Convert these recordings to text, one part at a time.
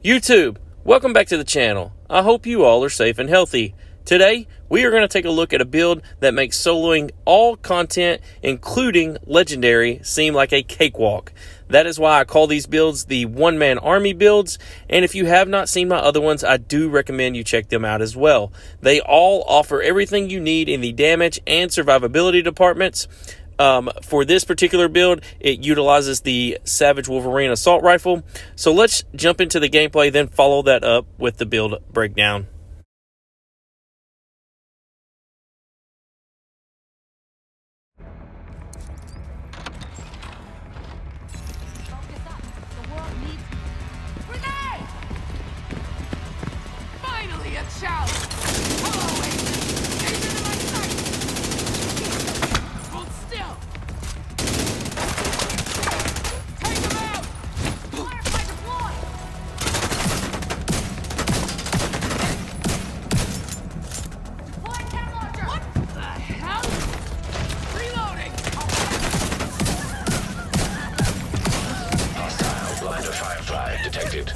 YouTube, welcome back to the channel. I hope you all are safe and healthy. Today, we are going to take a look at a build that makes soloing all content, including Legendary, seem like a cakewalk. That is why I call these builds the one-man army builds, and if you have not seen my other ones, I do recommend you check them out as well. They all offer everything you need in the damage and survivability departments. For this particular build, it utilizes the Savage Wolverine Assault Rifle. So let's jump into the gameplay, then follow that up with the build breakdown. Finally a challenge! Hello, agent! Agent in my sight! Hold still! Take him out! Firefly deployed! Deploying cat launcher! What the hell? Reloading! Hostile blinder Firefly detected.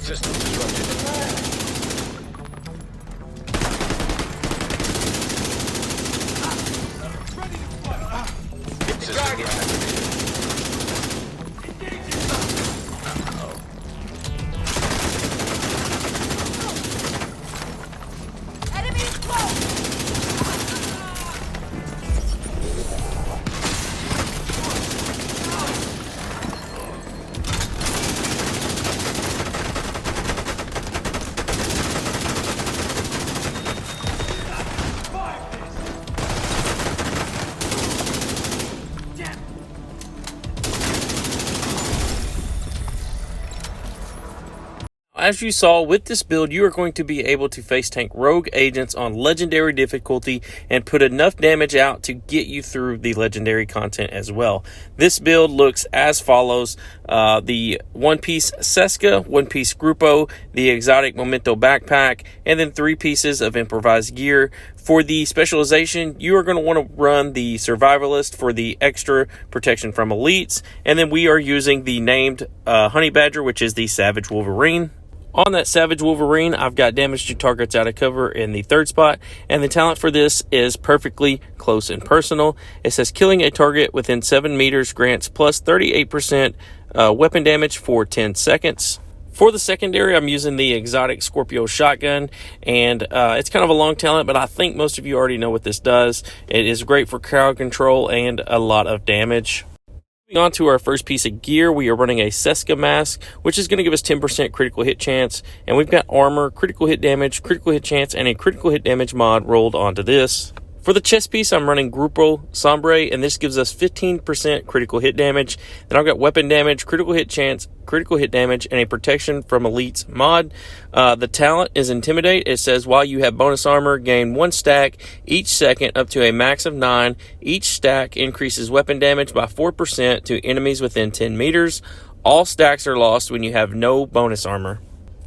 System disrupted. System activated. Enemy close! As you saw, with this build, you are going to be able to face tank rogue agents on legendary difficulty and put enough damage out to get you through the legendary content as well. This build looks as follows. The one-piece Seska, one-piece Grupo, the exotic Memento backpack, and then 3 pieces of improvised gear. For the specialization, you are going to want to run the survivalist for the extra protection from elites, and then we are using the named honey badger, which is the Savage Wolverine. On that Savage Wolverine, I've got damage to targets out of cover in the 3rd spot, and the talent for this is perfectly close and personal. It says killing a target within 7 meters grants plus 38% weapon damage for 10 seconds. For the secondary, I'm using the exotic Scorpio shotgun, and it's kind of a long talent, but I think most of you already know what this does. It is great for crowd control and a lot of damage. Moving on to our first piece of gear, we are running a Seska mask, which is going to give us 10% critical hit chance, and we've got armor, critical hit damage, critical hit chance, and a critical hit damage mod rolled onto this. For the chest piece, I'm running Grupo Sombre, and this gives us 15% critical hit damage. Then I've got weapon damage, critical hit chance, critical hit damage, and a protection from elites mod. The talent is Intimidate. It says while you have bonus armor, gain 1 stack each second up to a max of 9. Each stack increases weapon damage by 4% to enemies within 10 meters. All stacks are lost when you have no bonus armor.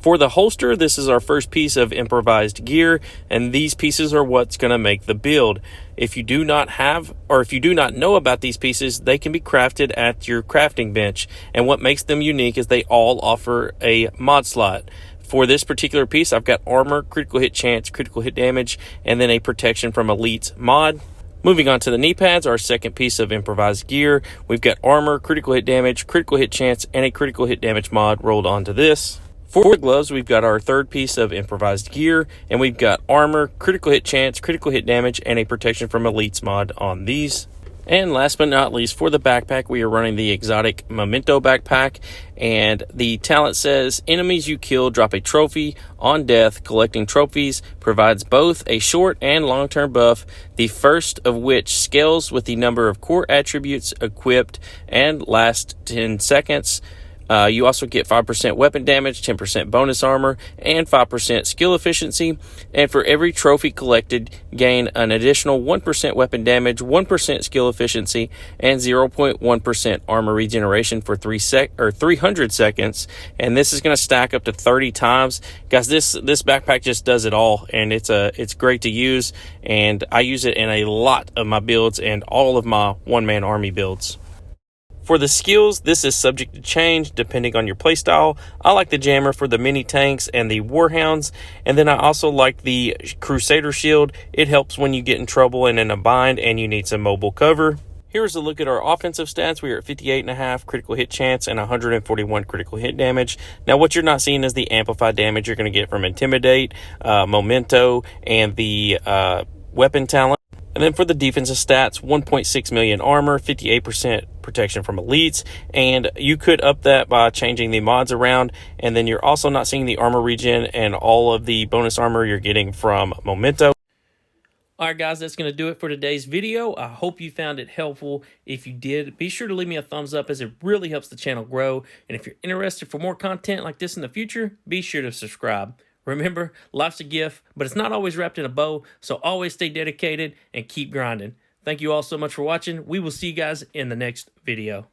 For the holster, this is our first piece of improvised gear, and these pieces are what's going to make the build. If you do not have, or if you do not know about these pieces, they can be crafted at your crafting bench, and what makes them unique is they all offer a mod slot. For this particular piece, I've got armor, critical hit chance, critical hit damage, and then a protection from elites mod. Moving on to the knee pads, our second piece of improvised gear, we've got armor, critical hit damage, critical hit chance, and a critical hit damage mod rolled onto this. For the gloves, we've got our third piece of improvised gear, and we've got armor, critical hit chance, critical hit damage, and a protection from elites mod on these. And last but not least, for the backpack, we are running the exotic Memento backpack, and the talent says enemies you kill drop a trophy on death. Collecting trophies provides both a short and long-term buff, the first of which scales with the number of core attributes equipped and lasts 10 seconds. You also get 5% weapon damage, 10% bonus armor, and 5% skill efficiency. And for every trophy collected, gain an additional 1% weapon damage, 1% skill efficiency, and 0.1% armor regeneration for 300 seconds. And this is going to stack up to 30 times. Guys, this backpack just does it all, and it's great to use. And I use it in a lot of my builds and all of my one-man army builds. For the skills, this is subject to change depending on your playstyle. I like the jammer for the mini tanks and the warhounds, and then I also like the crusader shield. It helps when you get in trouble and in a bind and you need some mobile cover. Here's a look at our offensive stats. We are at 58.5 critical hit chance and 141 critical hit damage. Now, what you're not seeing is the amplified damage you're going to get from Intimidate, Memento, and the weapon talent. And then for the defensive stats, 1.6 million armor, 58% protection from elites, and you could up that by changing the mods around. And then you're also not seeing the armor regen and all of the bonus armor you're getting from Memento. All right, guys, that's going to do it for today's video. I hope you found it helpful. If you did, be sure to leave me a thumbs up, as it really helps the channel grow. And if you're interested for more content like this in the future, be sure to subscribe. Remember, life's a gift, but it's not always wrapped in a bow, so always stay dedicated and keep grinding. Thank you all so much for watching. We will see you guys in the next video.